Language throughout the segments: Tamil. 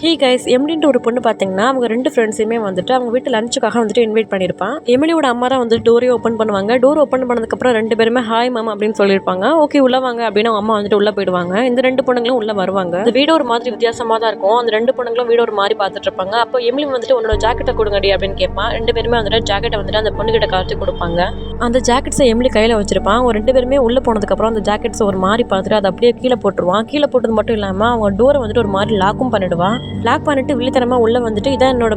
ஹே கைஸ், எமிலின்ட்டு ஒரு பொண்ணு பார்த்தீங்கன்னா அவங்க 2 ஃப்ரெண்ட்ஸையுமே வந்துட்டு அவங்க வீட்டு லஞ்சுக்காக வந்துட்டு இன்வைட் பண்ணியிருப்பான். எமிலியோட அம்மா தான் வந்து டோரே ஓப்பன் பண்ணுவாங்க. டோர் ஓப்பன் பண்ணதுக்கப்புறம் 2 பேருமே ஹாய் மேம் அப்படின்னு சொல்லியிருப்பாங்க. ஓகே உள்ள வாங்க அப்படின்னு அவங்க அம்மா வந்துட்டு உள்ள போயிடுவாங்க. இந்த 2 பொண்ணுங்களும் உள்ள வருவாங்க. இந்த வீடு ஒரு மாதிரி வித்தியாசமா தான் இருக்கும். அந்த 2 பொண்ணுங்களும் வீடு ஒரு மாதிரி பார்த்துட்டு இருப்பாங்க. அப்போ எமிலி வந்துட்டு உன்னோட ஜாக்கெட்டை கொடுங்கடி அப்படின்னு கேட்பான். 2 பேருமே வந்துட்டு ஜாக்கெட்டை வந்துட்டு அந்த பொண்ணுகிட்ட காட்டி கொடுப்பாங்க. அந்த ஜாக்கெட்ஸை எமிலி கையில் வச்சிருப்பான். அவங்க 2 பேருமே உள்ள போனதுக்கப்புறம் அந்த ஜாக்கெட்ஸ் ஒரு மாதிரி பார்த்துட்டு அதை அப்படியே கீழே போட்டுருவான். கீழே போட்டது மட்டும் இல்லாமல் அவங்க டோரை வந்துட்டு ஒரு மாதிரி லாக்கும் பண்ணிடுவான். லாக் பண்ணிட்டு வில்லித்தனமா உள்ள வந்துட்டு இதான் என்னோட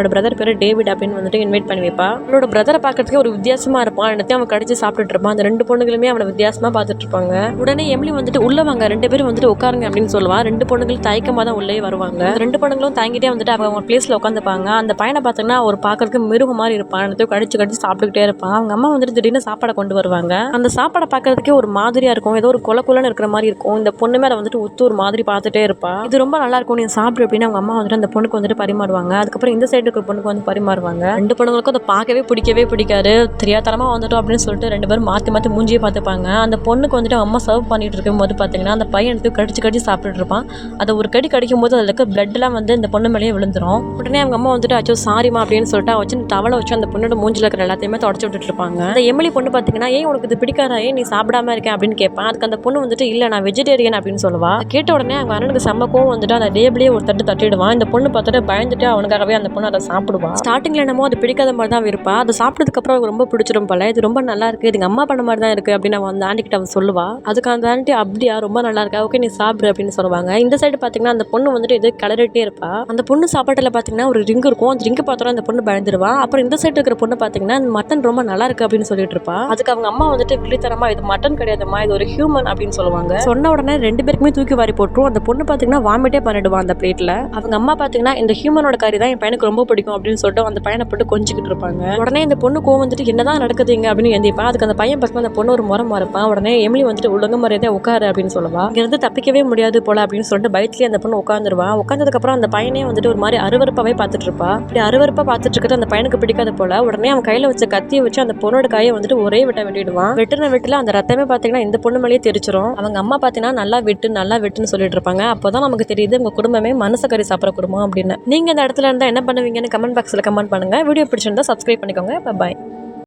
பிரதர் பேரு டேவிட் அப்படின்னு வந்துட்டு இன்வைட் பண்ணி வைப்பா. அவனோட பிரதரை பார்க்கறதுக்கு ஒரு வித்தியாசமா இருப்பான். என்னத்தையும் அவன் கடிச்சு சாப்பிட்டுட்டு இருப்பான். அந்த 2 பொண்ணுகளுமே அவனை வித்தியாசமா பார்த்துட்டு இருப்பாங்க. உடனே எமிலி வந்துட்டு உள்ள வாங்க 2 பேரும் வந்துட்டு உட்காருங்க அப்படின்னு சொல்லுவா. 2 பொண்ணுகள் தயக்கமா தான் உள்ளே வருவாங்க. 2 பொண்ணுங்களும் தயங்கிட்டே வந்துட்டு அவங்க பிளேஸ்ல உட்காந்துப்பாங்க. அந்த பையனை பார்த்தீங்கன்னா ஒரு பார்க்கறதுக்கு மிருகம் மாதிரி இருப்பான். என்னத்தையும் கடிச்சு சாப்பிட்டுக்கிட்டே இருப்பான். அவங்க அம்மா வந்துட்டு திடீர்னு சாப்பாடை கொண்டு வருவாங்க. அந்த சாப்பாடை பார்க்கறதுக்கே ஒரு மாதிரியா இருக்கும். ஏதோ ஒரு கொலன்னு இருக்கிற மாதிரி இருக்கும். இந்த பொண்ணு மேல வந்துட்டு உத்து ஒரு மாதிரி பார்த்துட்டே இருப்பா. இது ரொம்ப நல்லா இருக்கும், நீ சாப்பிடு அப்படின்னு அவங்க அம்மா வந்துட்டு அந்த பொண்ணுக்கு வந்துட்டு பரிமாறுவாங்க. அதுக்கப்புறம் இந்த சைடு இருக்கிற பொண்ணுக்கு வந்து பரிமாறுவாங்க. 2 பொண்ணுங்களுக்கும் அதை பார்க்கவே பிடிக்காது. தெரியாதனமா வந்துட்டோம் அப்படின்னு சொல்லிட்டு 2 பேரும் மாத்தி மூஞ்சியே பார்த்துப்பாங்க. அந்த பொண்ணுக்கு வந்துட்டு அம்மா சர்வ் பண்ணிட்டு இருக்கும் போது பார்த்தீங்கன்னா அந்த பையன் எடுத்து கடிச்சு சாப்பிட்டுட்டு இருப்பான். அதை ஒரு கடிக்கும் போது அதில் இருக்க பிளட் எல்லாம் வந்து இந்த பொண்ணு மேலேயே விழுந்துரும். உடனே அவங்க அம்மா வந்துட்டு அச்சோ சாரிமா அப்படின்னு சொல்லிட்டு வச்சு டவலை வச்சு அந்த பொண்ணோட மூஞ்சில இருக்கிற எல்லாத்தையுமே தொடச்சு விட்டுட்டு இருப்பாங்க. அந்த எமிலி பொண்ணு பார்த்தீங்கன்னா ஏன் உனக்கு இது பிடிக்காதா, ஏன் நீ சாப்பிடாம இருக்கேன் அப்படின்னு கேட்பான். அதுக்கு அந்த பொண்ணு வந்துட்டு இல்ல நான் வெஜிடேரியன் அப்படின்னு சொல்லுவா. கேட்ட உடனே அவங்க அண்ணனுக்கு செம்மக்கும் வந்துட்டு அந்த டேபிளே ஒரு தட்டிடுவான். இந்த பொண்ணு பார்த்துட்டு பயந்துட்டு அவனுக்காகவே அந்த பொண்ணு அதை சாப்பிடுவா. ஸ்டார்டிங்ல என்னமோ அது பிடிக்காத மாதிரி தான் இருப்பா. அதை சாப்பிட்டதுக்கு அப்புறம் அவருக்கு ரொம்ப பிடிச்சிரும் போல. இது ரொம்ப நல்லா இருக்கு, இது அம்மா பண்ண மாதிரி தான் இருக்கு அப்படின்னு அவன் அந்த ஆண்டி கிட்ட அவன் சொல்லுவா. அதுக்கு அந்த ஆண்டி அப்படியா ரொம்ப நல்லா இருக்கா, ஓகே நீ சாப்பிடு அப்படின்னு சொல்லுவாங்க. இந்த சைடு பாத்தீங்கன்னா அந்த பொண்ணு வந்துட்டு இது கலரிட்டே இருப்பா. அந்த பொண்ணு சாப்பாட்டுல பாத்தீங்கன்னா ஒரு ரிங் இருக்கும். அந்த ரிங்கு பார்த்தோம் அந்த பொண்ணு பயந்துருவா. அப்புறம் இந்த சைடு இருக்கிற பொண்ணு பாத்தீங்கன்னா மட்டன் ரொம்ப நல்லா இருக்கு அப்படின்னு சொல்லிட்டு இருப்பா. அதுக்கு அவங்க அம்மா வந்துட்டு விழித்தனமா இது மட்டன் கிடையாதுமா, இது ஒரு ஹியூமன் அப்படின்னு சொல்லுவாங்க. சொன்ன உடனே 2 பேருக்குமே தூக்கி வாரி போட்டுரும். அந்த பொண்ணு பாத்தீங்கன்னா வாமிட்டே பண்ணிடுவா அந்த பிளேட்ல. அவங்க அம்மா பாத்தீங்கன்னா இந்த ஹியூமனோட கறி தான் என் பையனுக்கு ரொம்ப பிடிக்கும் அப்படின்னு சொல்லிட்டு அந்த பையனை போட்டு கொஞ்சிக்கிட்டு இருப்பாங்க. உடனே இந்த பொண்ணு கோவம் வந்துட்டு என்னதான் நடக்குதுங்க அப்படின்னு எந்திப்பா. அதுக்கு அந்த பையன் பக்கம் அந்த பொண்ணு ஒரு முறை மறைப்பான். உடனே எமிலி வந்துட்டு ஒழுங்கு மரியாதை உட்காரு அப்படின்னு சொல்லுவா. இங்க இருந்து தப்பிக்கவே முடியாது போல அப்படின்னு சொல்லிட்டு பயத்திலேயே அந்த பொண்ணு உட்காந்துருவா. உட்காந்ததுக்கு அப்புறம் அந்த பையனே வந்துட்டு ஒரு மாதிரி அருவருப்பாவே பார்த்துட்டு இருப்பா. இப்படி அருவருப்பா பார்த்துட்டு இருக்கிறது அந்த பையனுக்கு பிடிக்காது போல. உடனே அவன் கையில வச்ச கத்தியை வச்சு அந்த பொண்ணோட கையை வந்துட்டு ஒரே வெட்டிடுவான். வெட்டுல அந்த ரத்தமே பாத்தீங்கன்னா இந்த பொண்ணு மேலேயே தெரிச்சிரும். அவங்க அம்மா பாத்தீங்கன்னா நல்லா வெட்டுன்னு சொல்லிட்டு இருப்பாங்க. அப்போதான் நமக்கு தெரியுது உங்க குடும்பமே மனசு கறி சாப்பிட்ற குடும்பம் அப்படின்னு. நீங்க இந்த இடத்துல இருந்தா என்ன பண்ணுவீங்கன்னு கமெண்ட் பாக்ஸ்ல கமெண்ட் பண்ணுங்க. வீடியோ பிடிச்சிருந்தா சப்ஸ்கிரைப் பண்ணிக்கோங்க. பை.